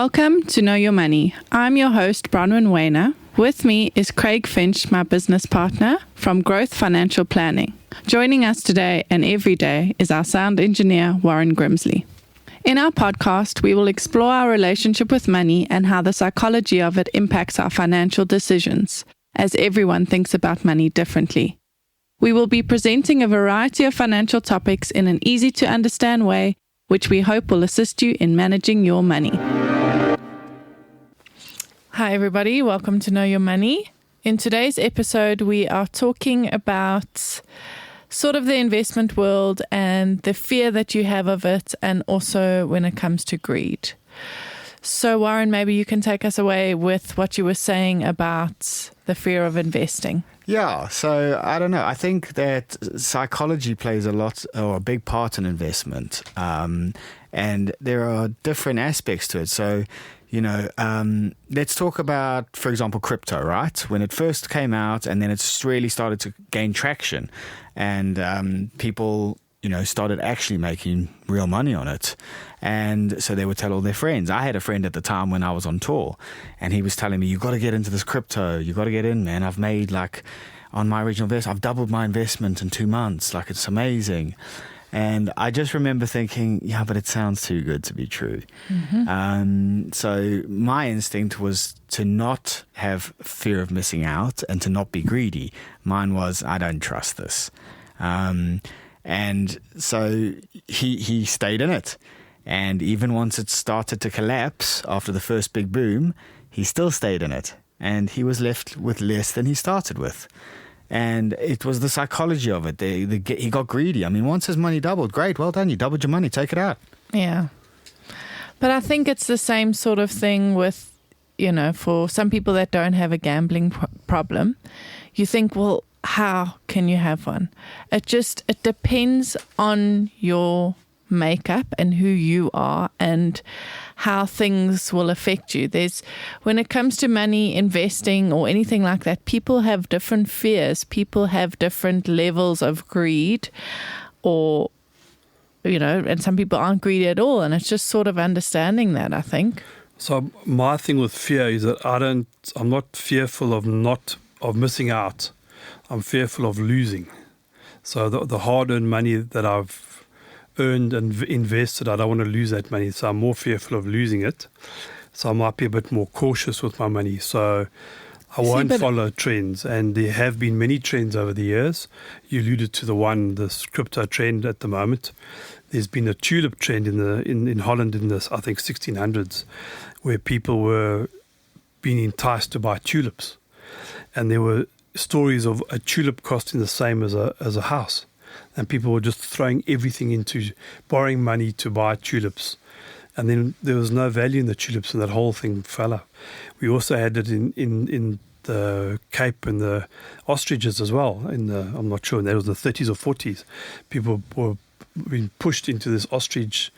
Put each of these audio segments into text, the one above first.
Welcome to Know Your Money. I'm your host, Bronwyn Wayner. With me is Craig Finch, my business partner from Growth Financial Planning. Joining us today and every day is our sound engineer, Warren Grimsley. In our podcast, we will explore our relationship with money and how the psychology of it impacts our financial decisions, as everyone thinks about money differently. We will be presenting a variety of financial topics in an easy-to-understand way, which we hope will assist you in managing your money. Hi everybody, welcome to Know Your Money. In today's episode, we are talking about sort of the investment world and the fear that you have of it, and also when it comes to greed. So Warren, maybe you can take us away with what you were saying about the fear of investing. Yeah, so I don't know. I think that psychology plays a big part in investment. And there are different aspects to it. So, let's talk about, for example, crypto, right? When it first came out and then it's really started to gain traction and people, started actually making real money on it. And so they would tell all their friends. I had a friend at the time when I was on tour and he was telling me, you got to get into this crypto. You got to get in, man. I've made on my original investment, I've doubled my investment in 2 months. It's amazing. And I just remember thinking, yeah, but it sounds too good to be true. Mm-hmm. So my instinct was to not have fear of missing out and to not be greedy. Mine was, I don't trust this. And so he stayed in it. And even once it started to collapse after the first big boom, he still stayed in it. And he was left with less than he started with. And it was the psychology of it. He got greedy. I mean, once his money doubled, great, well done. You doubled your money, take it out. Yeah. But I think it's the same sort of thing with, for some people that don't have a gambling problem, you think, well, how can you have one? It depends on your makeup and who you are and how things will affect you. When it comes to money, investing or anything like that, people have different fears. People have different levels of greed or, and some people aren't greedy at all. And it's just sort of understanding that, I think. So my thing with fear is that I'm not fearful of missing out. I'm fearful of losing. So the hard-earned money that I've earned and invested, I don't want to lose that money. So I'm more fearful of losing it. So I might be a bit more cautious with my money. So I won't follow trends. And there have been many trends over the years. You alluded to this crypto trend at the moment. There's been a tulip trend in Holland in this, I think, 1600s, where people were being enticed to buy tulips. And there were stories of a tulip costing the same as a house. And people were just throwing everything into borrowing money to buy tulips. And then there was no value in the tulips and that whole thing fell up. We also had it in the Cape and the ostriches as well. I'm not sure, that was the 30s or 40s. People were being pushed into this ostrich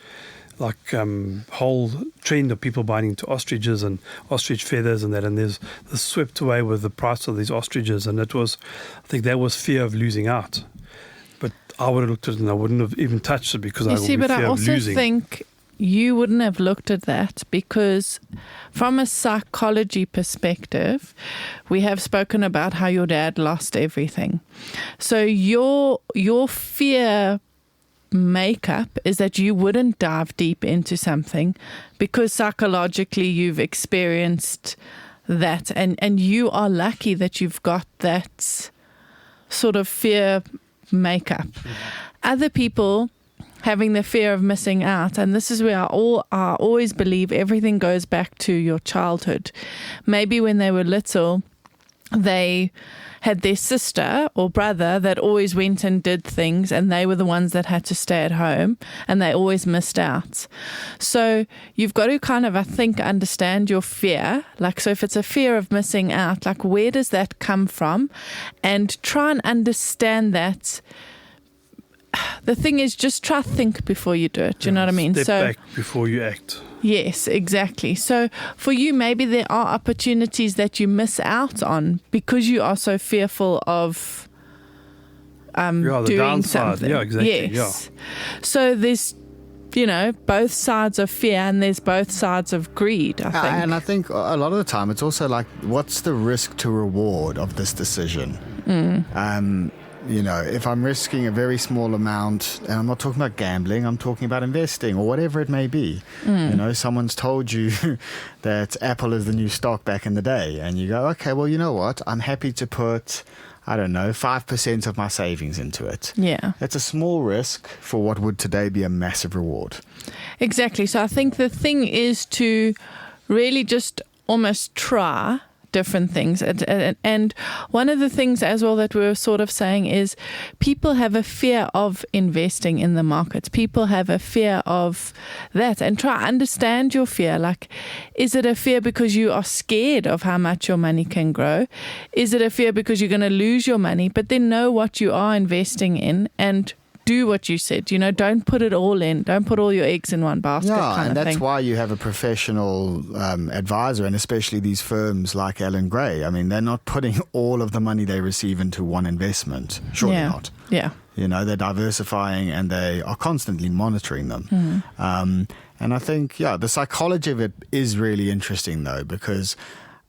whole trend of people buying into ostriches and ostrich feathers and that, and there's swept away with the price of these ostriches, and I think that was fear of losing out. But I would have looked at it and I wouldn't have even touched it because I would be fear of losing. But I also think you wouldn't have looked at that because from a psychology perspective, we have spoken about how your dad lost everything. So your fear makeup is that you wouldn't dive deep into something because psychologically you've experienced that and you are lucky that you've got that sort of fear makeup. Other people having the fear of missing out, and this is where I always believe everything goes back to your childhood. Maybe when they were little, they had their sister or brother that always went and did things, and they were the ones that had to stay at home, and they always missed out. So you've got to kind of, I think, understand your fear. So if it's a fear of missing out, where does that come from? And try and understand that. The thing is, just try to think before you do it. Do you know what I mean? Step back before you act. Yes, exactly. So for you, maybe there are opportunities that you miss out on because you are so fearful of doing downside. something. Yeah, exactly. Yes. Yeah. So there's both sides of fear and there's both sides of greed, I think. And I think a lot of the time it's also like, what's the risk to reward of this decision? If I'm risking a very small amount, and I'm not talking about gambling, I'm talking about investing or whatever it may be. Someone's told you that Apple is the new stock back in the day, and you go, okay, well, you know what? I'm happy to put, 5% of my savings into it. Yeah. That's a small risk for what would today be a massive reward. Exactly. So I think the thing is to really just almost try different things. And one of the things as well that we were sort of saying is people have a fear of investing in the markets. People have a fear of that, and try to understand your fear. Like, is it a fear because you are scared of how much your money can grow? Is it a fear because you're going to lose your money? But then know what you are investing in and do what you said. Don't put it all in. Don't put all your eggs in one basket. Yeah, and that's thing. why you have a professional advisor, and especially these firms like Allan Gray. I mean, they're not putting all of the money they receive into one investment. Surely not. Yeah. They're diversifying and they are constantly monitoring them. And I think, the psychology of it is really interesting, though, because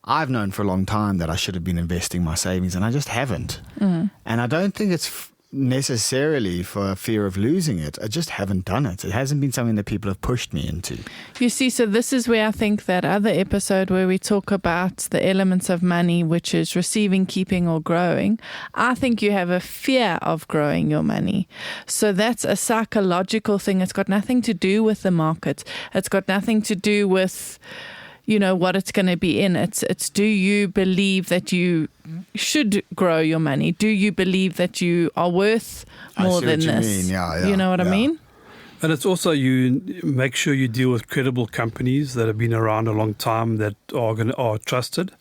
I've known for a long time that I should have been investing my savings, and I just haven't. And I don't think it's necessarily for fear of losing it. I just haven't done it. It hasn't been something that people have pushed me into. You see, so this is where I think that other episode where we talk about the elements of money, which is receiving, keeping, or growing, I think you have a fear of growing your money. So that's a psychological thing. It's got nothing to do with the market. It's got nothing to do with what it's going to be in. It's do you believe that you should grow your money? Do you believe that you are worth more than this? Yeah, you know what I mean? And it's also, you make sure you deal with credible companies that have been around a long time, that are trusted.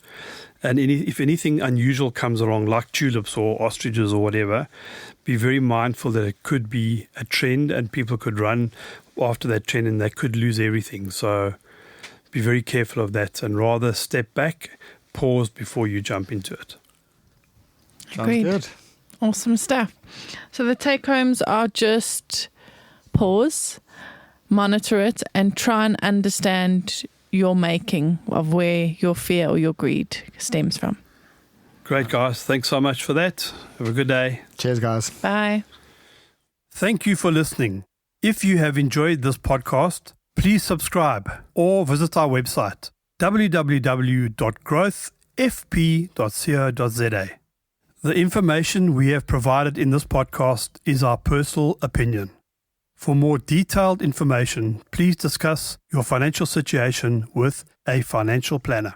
And if anything unusual comes along, like tulips or ostriches or whatever, be very mindful that it could be a trend and people could run after that trend and they could lose everything. So be very careful of that, and rather step back, pause before you jump into it. Agreed. Sounds good. Awesome stuff. So the take-homes are just pause, monitor it, and try and understand your making of where your fear or your greed stems from. Great, guys. Thanks so much for that. Have a good day. Cheers, guys. Bye. Thank you for listening. If you have enjoyed this podcast, please subscribe or visit our website, www.growthfp.co.za. The information we have provided in this podcast is our personal opinion. For more detailed information, please discuss your financial situation with a financial planner.